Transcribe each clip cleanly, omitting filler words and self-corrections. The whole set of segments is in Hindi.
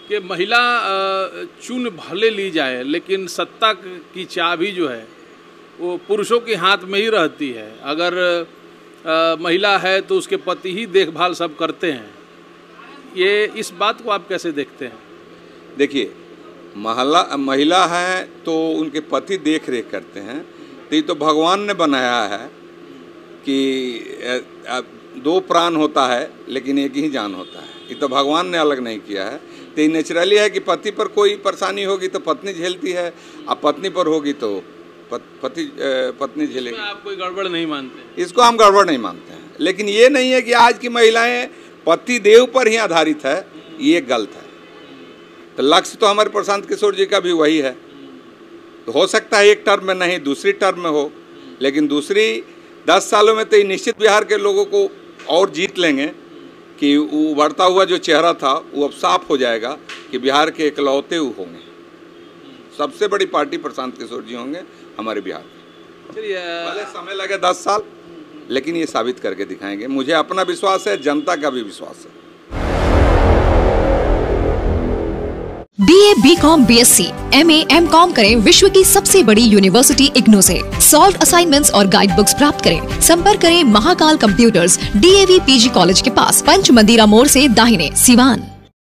कि महिला चुन भले ली जाए, लेकिन सत्ता की चाबी जो है वो पुरुषों के हाथ में ही रहती है। अगर महिला है तो उसके पति ही देखभाल सब करते हैं। ये इस बात को आप कैसे देखते हैं? देखिए, महिला है तो उनके पति देख रेख करते हैं, तो ये तो भगवान ने बनाया है कि दो प्राण होता है लेकिन एक ही जान होता है। ये तो भगवान ने अलग नहीं किया है। तो ये नेचुरली है कि पति पर कोई परेशानी होगी तो पत्नी झेलती है, अब पत्नी पर होगी तो पत्नी झेलेगी। आप कोई गड़बड़ नहीं मानते? इसको हम गड़बड़ नहीं मानते हैं, लेकिन ये नहीं है कि आज की महिलाएं पति देव पर ही आधारित है, ये गलत है। तो लक्ष्य तो हमारे प्रशांत किशोर जी का भी वही है। तो हो सकता है एक टर्म में नहीं, दूसरी टर्म में हो, लेकिन दूसरी 10 सालों में तो निश्चित बिहार के लोगों को और जीत लेंगे कि वो उभरता हुआ जो चेहरा था वो अब साफ हो जाएगा कि बिहार के इकलौते होंगे। सबसे बड़ी पार्टी प्रशांत किशोर जी होंगे हमारे बिहार में। चलिए, भले समय लगे 10 साल, लेकिन ये साबित करके दिखाएंगे। मुझे अपना विश्वास है, जनता का भी विश्वास है। BA, BCom, BSc, MA, MCom करें विश्व की सबसे बड़ी यूनिवर्सिटी इग्नू से। सॉल्व असाइनमेंट्स और गाइड बुक्स प्राप्त करें। संपर्क करें Mahakal computers, DAV PG college के पास, पंच मंदिरा मोड़ से दाहिने, सिवान।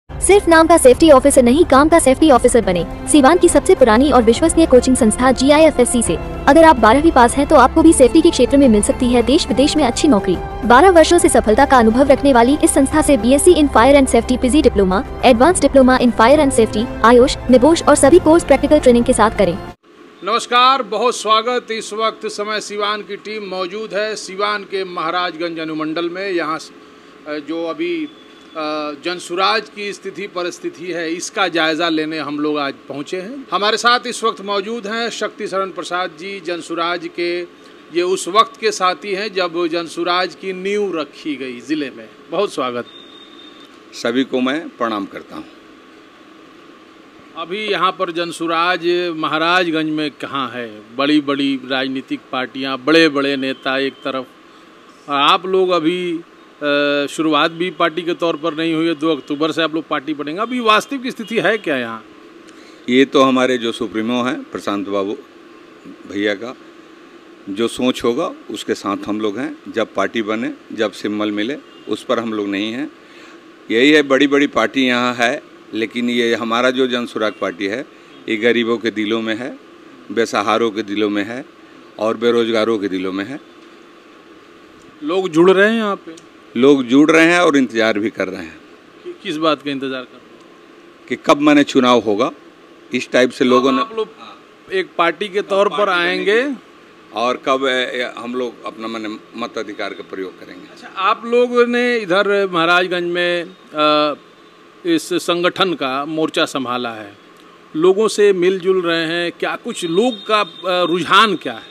सिर्फ नाम का सेफ्टी ऑफिसर नहीं, काम का सेफ्टी ऑफिसर बने। सिवान की सबसे पुरानी और विश्वसनीय कोचिंग संस्था GIFSC से अगर आप 12वीं पास हैं तो आपको भी सेफ्टी के क्षेत्र में मिल सकती है देश विदेश में अच्छी नौकरी। 12 वर्षों से सफलता का अनुभव रखने वाली इस संस्था से BSc in fire and safety, PG diploma, advance diploma in fire and safety, Ayush, NEBOSH और सभी कोर्स प्रैक्टिकल ट्रेनिंग के साथ करें। नमस्कार, बहुत स्वागत। इस वक्त समय सिवान की टीम मौजूद है सिवान के महाराजगंज अनुमंडल में। यहाँ जो अभी जनसुराज की स्थिति परिस्थिति है, इसका जायज़ा लेने हम लोग आज पहुँचे हैं। हमारे साथ इस वक्त मौजूद हैं शक्ति शरण प्रसाद जी, जनसुराज के ये उस वक्त के साथी हैं जब जनसुराज की नींव रखी गई ज़िले में। बहुत स्वागत। सभी को मैं प्रणाम करता हूँ। अभी यहाँ पर जनसुराज महाराजगंज में कहाँ है? बड़ी बड़ी राजनीतिक पार्टियाँ, बड़े बड़े नेता एक तरफ, आप लोग अभी शुरुआत भी पार्टी के तौर पर नहीं हुई है। 2 अक्टूबर से आप लोग पार्टी बनेंगे। अभी वास्तविक स्थिति है क्या यहाँ? ये तो हमारे जो सुप्रीमो हैं प्रशांत बाबू भैया का जो सोच होगा उसके साथ हम लोग हैं। जब पार्टी बने, जब सिम्बल मिले, उस पर हम लोग नहीं हैं। यही है, बड़ी बड़ी पार्टी यहाँ है, लेकिन ये हमारा जो जनसुराग पार्टी है ये गरीबों के दिलों में है, बेसहारों के दिलों में है और बेरोजगारों के दिलों में है। लोग जुड़ रहे हैं यहाँ पे? लोग जुड़ रहे हैं और इंतज़ार भी कर रहे हैं। किस बात का इंतज़ार कर रहे हैं? कि कब मैंने चुनाव होगा, इस टाइप से लोगों ने। आप लोग एक पार्टी के तौर पर आएंगे और कब हम लोग अपना मताधिकार का प्रयोग करेंगे। अच्छा, आप लोगों ने इधर महाराजगंज में इस संगठन का मोर्चा संभाला है, लोगों से मिलजुल रहे हैं, क्या कुछ लोग का रुझान क्या है?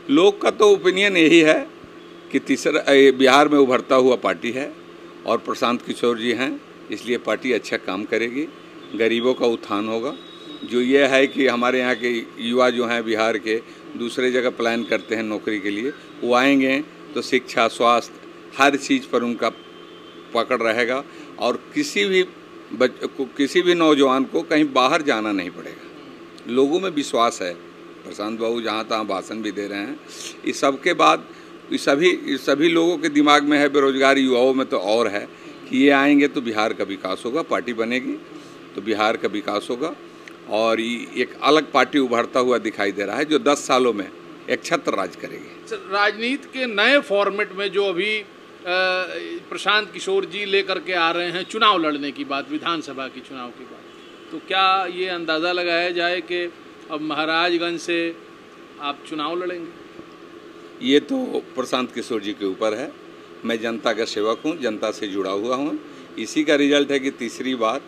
लोग का तो ओपिनियन यही है कि तीसरा बिहार में उभरता हुआ पार्टी है और प्रशांत किशोर जी हैं, इसलिए पार्टी अच्छा काम करेगी, गरीबों का उत्थान होगा। जो ये है कि हमारे यहाँ के युवा जो हैं बिहार के, दूसरे जगह प्लान करते हैं नौकरी के लिए, वो आएंगे तो शिक्षा, स्वास्थ्य, हर चीज़ पर उनका पकड़ रहेगा और किसी भी नौजवान को कहीं बाहर जाना नहीं पड़ेगा। लोगों में विश्वास है। प्रशांत बाबू जहाँ तहाँ भाषण भी दे रहे हैं। इस सब के बाद सभी लोगों के दिमाग में है, बेरोजगार युवाओं में तो और है कि ये आएंगे तो बिहार का विकास होगा, पार्टी बनेगी तो बिहार का विकास होगा। और एक अलग पार्टी उभरता हुआ दिखाई दे रहा है जो 10 सालों में एक छत्र राज करेगी। राजनीति के नए फॉर्मेट में जो अभी प्रशांत किशोर जी लेकर के आ रहे हैं, चुनाव लड़ने की बात, विधानसभा की चुनाव की बात, तो क्या ये अंदाज़ा लगाया जाए कि अब महाराजगंज से आप चुनाव लड़ेंगे? ये तो प्रशांत किशोर जी के ऊपर है। मैं जनता का सेवक हूँ, जनता से जुड़ा हुआ हूँ। इसी का रिजल्ट है कि तीसरी बार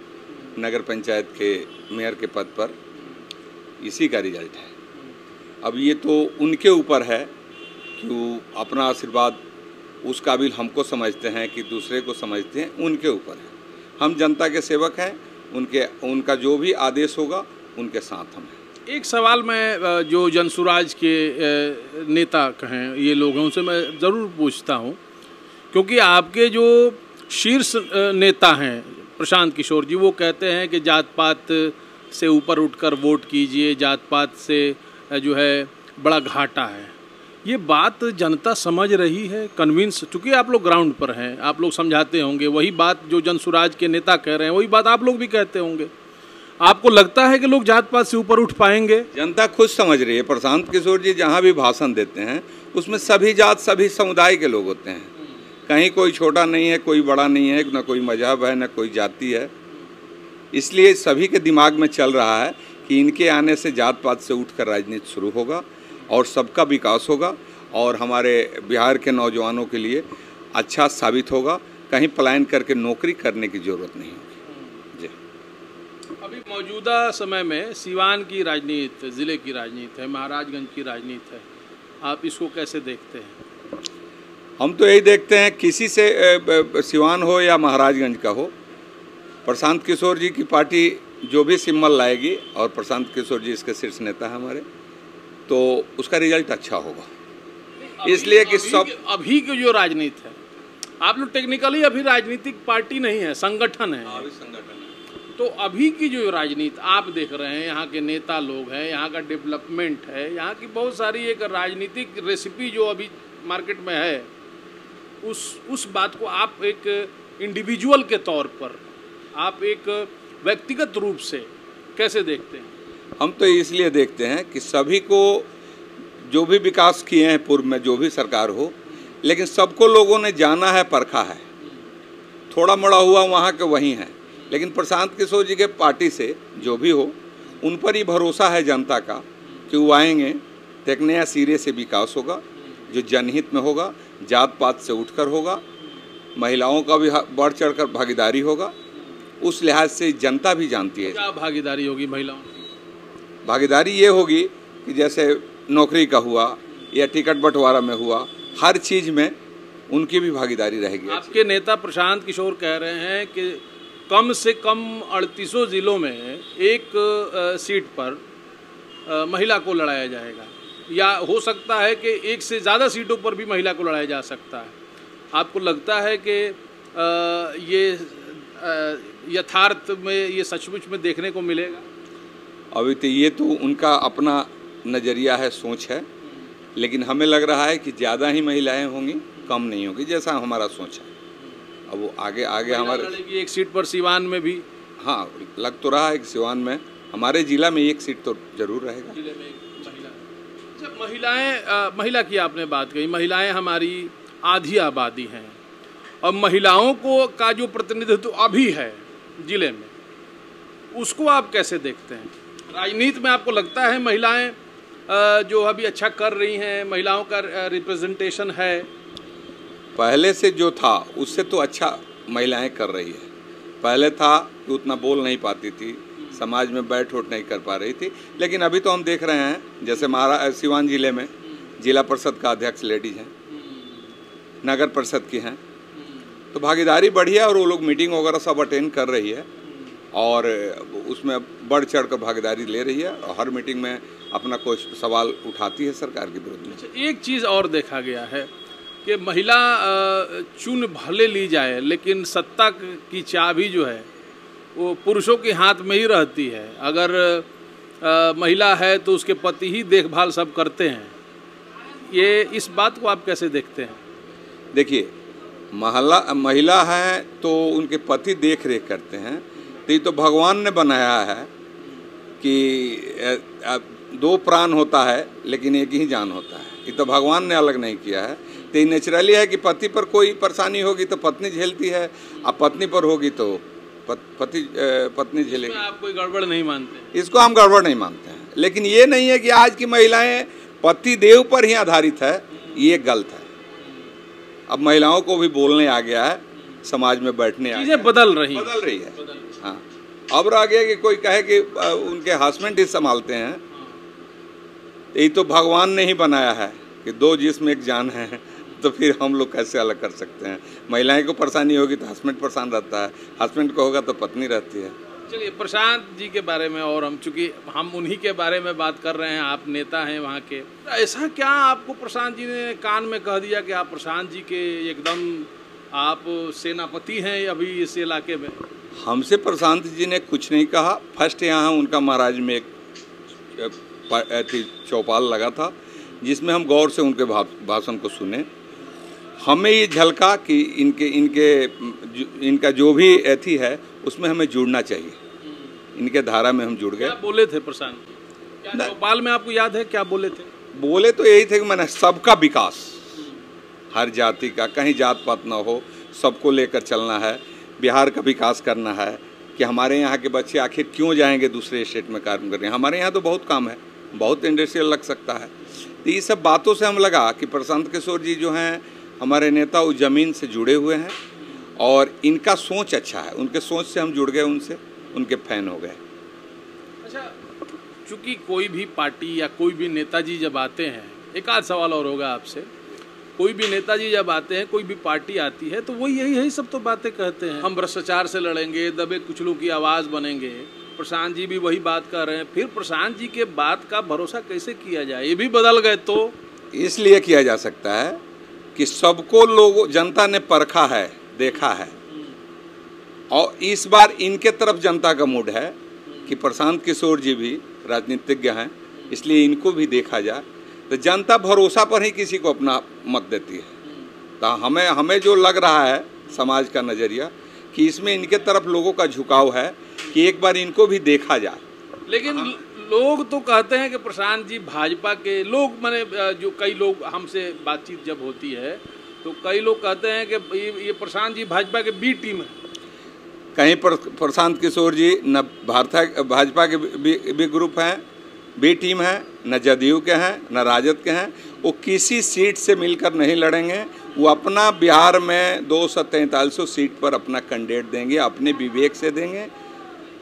नगर पंचायत के मेयर के पद पर इसी का रिजल्ट है। अब ये तो उनके ऊपर है कि वो अपना आशीर्वाद उस काबिल हमको समझते हैं कि दूसरे को समझते हैं, उनके ऊपर है। हम जनता के सेवक हैं, उनका जो भी आदेश होगा उनके साथ हम हैं। एक सवाल मैं जो जनसुराज के नेता कहें ये लोग हैं उनसे मैं ज़रूर पूछता हूं, क्योंकि आपके जो शीर्ष नेता हैं प्रशांत किशोर जी, वो कहते हैं कि जात पात से ऊपर उठकर वोट कीजिए, जात पात से जो है बड़ा घाटा है। ये बात जनता समझ रही है, कन्विंस, चूँकि आप लोग ग्राउंड पर हैं, आप लोग समझाते होंगे, वही बात जो जनसुराज के नेता कह रहे हैं वही बात आप लोग भी कहते होंगे। आपको लगता है कि लोग जात पात से ऊपर उठ पाएंगे? जनता खुद समझ रही है। प्रशांत किशोर जी जहाँ भी भाषण देते हैं उसमें सभी जात सभी समुदाय के लोग होते हैं, कहीं कोई छोटा नहीं है, कोई बड़ा नहीं है, न कोई मजहब है, न कोई जाति है। इसलिए सभी के दिमाग में चल रहा है कि इनके आने से जात पात से उठकर राजनीति शुरू होगा और सबका विकास होगा और हमारे बिहार के नौजवानों के लिए अच्छा साबित होगा। कहीं पलायन करके नौकरी करने की ज़रूरत नहीं होगी। जी, अभी मौजूदा समय में सीवान की राजनीति, ज़िले की राजनीति है, महाराजगंज की राजनीति है, आप इसको कैसे देखते हैं? हम तो यही देखते हैं, किसी से सिवान हो या महाराजगंज का हो, प्रशांत किशोर जी की पार्टी जो भी सिम्बल लाएगी और प्रशांत किशोर जी इसके शीर्ष नेता है हमारे, तो उसका रिजल्ट अच्छा होगा। इसलिए कि सब अभी की जो राजनीति है, आप लोग टेक्निकली अभी राजनीतिक पार्टी नहीं है, संगठन है। तो अभी की जो राजनीति आप देख रहे हैं, यहाँ के नेता लोग हैं, यहाँ का डेवलपमेंट है, यहाँ की बहुत सारी एक राजनीतिक रेसिपी जो अभी मार्केट में है, उस बात को आप एक इंडिविजुअल के तौर पर, आप एक व्यक्तिगत रूप से कैसे देखते हैं? हम तो इसलिए देखते हैं कि सभी को जो भी विकास किए हैं पूर्व में, जो भी सरकार हो, लेकिन सबको लोगों ने जाना है, परखा है। थोड़ा मोड़ा हुआ वहाँ के वहीं है, लेकिन प्रशांत किशोर जी के पार्टी से जो भी हो, उन पर ही भरोसा है जनता का कि वो आएंगे तो एक नया सिरे से विकास होगा जो जनहित में होगा, जात पात से उठकर होगा, महिलाओं का भी बढ़ चढ़कर भागीदारी होगा। उस लिहाज से जनता भी जानती है। क्या भागीदारी होगी महिलाओं की? भागीदारी ये होगी कि जैसे नौकरी का हुआ या टिकट बंटवारा में हुआ, हर चीज़ में उनकी भी भागीदारी रहेगी। आपके नेता प्रशांत किशोर कह रहे हैं कि कम से कम 38 जिलों में एक सीट पर महिला को लड़ाया जाएगा, या हो सकता है कि एक से ज़्यादा सीटों पर भी महिला को लड़ाया जा सकता है। आपको लगता है कि ये यथार्थ में, ये सचमुच में देखने को मिलेगा? अभी तो ये तो उनका अपना नज़रिया है, सोच है, लेकिन हमें लग रहा है कि ज़्यादा ही महिलाएं होंगी, कम नहीं होगी, जैसा हमारा सोच है। अब वो आगे हमारे एक सीट पर सिवान में भी, हाँ, लग तो रहा है कि सिवान में हमारे जिला में एक सीट तो जरूर रहेगा। जिले में एक महिला। महिला की आपने बात कही, महिलाएं हमारी आधी आबादी हैं और महिलाओं को का जो प्रतिनिधित्व अभी है जिले में, उसको आप कैसे देखते हैं? राजनीति में आपको लगता है महिलाएं जो अभी अच्छा कर रही हैं, महिलाओं का रिप्रेजेंटेशन है? पहले से जो था उससे तो अच्छा महिलाएं कर रही है। पहले था कि उतना बोल नहीं पाती थी, समाज में बैठ उठ नहीं कर पा रही थी, लेकिन अभी तो हम देख रहे हैं, जैसे सिवान जिले में जिला परिषद का अध्यक्ष लेडीज हैं, नगर परिषद की हैं, तो भागीदारी बढ़ी है और वो लोग मीटिंग वगैरह सब अटेंड कर रही है और उसमें बढ़ चढ़ कर भागीदारी ले रही है और हर मीटिंग में अपना कोई सवाल उठाती है सरकार के विरुद्ध में। एक चीज़ और देखा गया है कि महिला चुन भले ली जाए, लेकिन सत्ता की चाबी जो है वो पुरुषों के हाथ में ही रहती है। अगर महिला है तो उसके पति ही देखभाल सब करते हैं। ये इस बात को आप कैसे देखते हैं? देखिए, महिला है तो उनके पति देख रेख करते हैं, तो ये तो भगवान ने बनाया है कि दो प्राण होता है लेकिन एक ही जान होता है। ये तो भगवान ने अलग नहीं किया है। तो ये नेचुरली है कि पति पर कोई परेशानी होगी तो पत्नी झेलती है, अब पत्नी पर होगी तो पत्नी झेलेगी। आप कोई गड़बड़ नहीं मानते? इसको हम गड़बड़ नहीं मानते हैं, लेकिन ये नहीं है कि आज की महिलाएं पति देव पर ही आधारित है, ये गलत है। अब महिलाओं को भी बोलने आ गया है, समाज में बैठने आ गया, चीजें बदल रही है। हाँ, अब आ गया कि कोई कहे कि उनके हस्बैंड ही संभालते हैं। ये तो भगवान ने ही बनाया है कि दो जिस्म एक जान है, तो फिर हम लोग कैसे अलग कर सकते हैं? महिलाएं को परेशानी होगी तो हस्बैंड परेशान रहता है, हस्बैंड को होगा तो पत्नी रहती है। चलिए, प्रशांत जी के बारे में, और हम चूँकि हम उन्हीं के बारे में बात कर रहे हैं, आप नेता हैं वहाँ के, ऐसा क्या आपको प्रशांत जी ने कान में कह दिया कि आप प्रशांत जी के एकदम आप सेनापति हैं अभी इस इलाके में? हमसे प्रशांत जी ने कुछ नहीं कहा। फर्स्ट यहाँ उनका महाराज में एक चौपाल लगा था जिसमें हम गौर से उनके भाषण को सुने। हमें ये झलका कि इनका जो भी एथी है उसमें हमें जुड़ना चाहिए, इनके धारा में हम जुड़ गए। क्या बोले थे प्रशांत? क्या चौपाल में आपको याद है क्या बोले थे? बोले तो यही थे कि मैंने सबका विकास, हर जाति का, कहीं जात पात ना हो, सबको लेकर चलना है, बिहार का विकास करना है। कि हमारे यहाँ के बच्चे आखिर क्यों जाएंगे दूसरे स्टेट में काम करने, हमारे यहाँ तो बहुत काम है, बहुत इंडस्ट्रियल लग सकता है। तो ये सब बातों से हम लगा कि प्रशांत किशोर जी जो हैं हमारे नेता, वो ज़मीन से जुड़े हुए हैं और इनका सोच अच्छा है, उनके सोच से हम जुड़ गए, उनसे उनके फैन हो गए। अच्छा, चूँकि कोई भी पार्टी या कोई भी नेताजी जब आते हैं, एक आध सवाल और होगा आपसे, कोई भी नेताजी जब आते हैं, कोई भी पार्टी आती है तो वो यही सब तो बातें कहते हैं, हम भ्रष्टाचार से लड़ेंगे, दबे कुचलों की आवाज़ बनेंगे। प्रशांत जी भी वही बात कर रहे हैं। फिर प्रशांत जी के बात का भरोसा कैसे किया जाए? ये भी बदल गए तो इसलिए किया जा सकता है कि सबको लोग जनता ने परखा है, देखा है, और इस बार इनके तरफ जनता का मूड है कि प्रशांत किशोर जी भी राजनीतिज्ञ हैं, इसलिए इनको भी देखा जाए। तो जनता भरोसा पर ही किसी को अपना मत देती है। तो हमें जो लग रहा है समाज का नज़रिया कि इसमें इनके तरफ लोगों का झुकाव है कि एक बार इनको भी देखा जाए। लेकिन लोग तो कहते हैं कि प्रशांत जी भाजपा के लोग, माने जो कई लोग हमसे बातचीत जब होती है तो कई लोग कहते हैं कि ये प्रशांत जी भाजपा के बी टीम है। कहीं प्रशांत किशोर जी न भाजपा के बी ग्रुप हैं, बी टीम है, न जदयू के हैं, न राजद के हैं। वो किसी सीट से मिलकर नहीं लड़ेंगे। वो अपना बिहार में 243 सीट पर अपना कैंडिडेट देंगे, अपने विवेक से देंगे,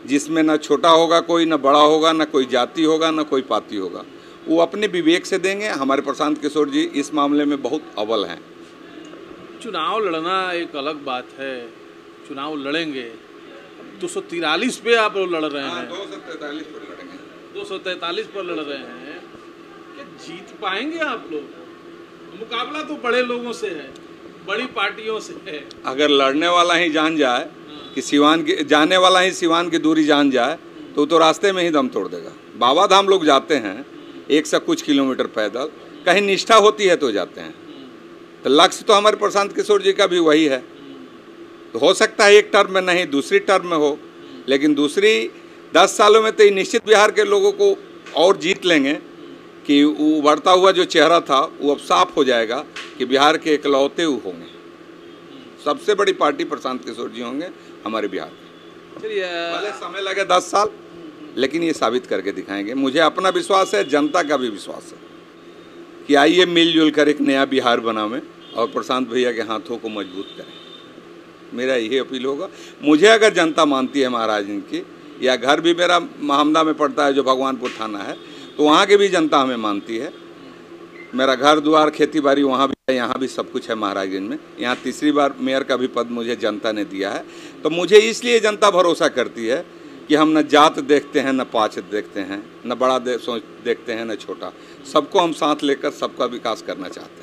जिसमें न छोटा होगा कोई, न बड़ा होगा, न कोई जाति होगा, न कोई पाति होगा। वो अपने विवेक से देंगे। हमारे प्रशांत किशोर जी इस मामले में बहुत अव्वल हैं। चुनाव लड़ना एक अलग बात है, चुनाव लड़ेंगे। 243 पे आप लोग लड़ रहे हैं, 243 पर लड़ेंगे, 243 पर लड़ रहे हैं। क्या जीत पाएंगे आप लोग? मुकाबला तो बड़े लोगों से है, बड़ी पार्टियों से है। अगर लड़ने वाला ही जान जाए कि सिवान की, जाने वाला ही सिवान की दूरी जान जाए तो रास्ते में ही दम तोड़ देगा। बाबा धाम लोग जाते हैं 100 कुछ किलोमीटर पैदल, कहीं निष्ठा होती है तो जाते हैं। तो लक्ष्य तो हमारे प्रशांत किशोर जी का भी वही है। तो हो सकता है एक टर्म में नहीं, दूसरी टर्म में हो, लेकिन दूसरी 10 सालों में तो निश्चित बिहार के लोगों को और जीत लेंगे कि उभरता हुआ जो चेहरा था वो अब साफ हो जाएगा कि बिहार के इकलौते होंगे। सबसे बड़ी पार्टी प्रशांत किशोर जी होंगे हमारे बिहार में। चलिए, भले समय लगे 10 साल, लेकिन ये साबित करके दिखाएंगे। मुझे अपना विश्वास है, जनता का भी विश्वास है कि आइए मिलजुल कर एक नया बिहार बनावें और प्रशांत भैया के हाथों को मजबूत करें। मेरा यही अपील होगा। मुझे अगर जनता मानती है महाराज की, या घर भी मेरा महमदा में पड़ता है जो भगवानपुर थाना है, तो वहाँ की भी जनता हमें मानती है। मेरा घर द्वार खेती बाड़ी वहाँ भी है, यहाँ भी सब कुछ है महाराजगंज में। यहाँ तीसरी बार मेयर का भी पद मुझे जनता ने दिया है। तो मुझे इसलिए जनता भरोसा करती है कि हम न जात देखते हैं, न पाँच देखते हैं, न बड़ा सोच देखते हैं, न छोटा। सबको हम साथ लेकर सबका विकास करना चाहते हैं।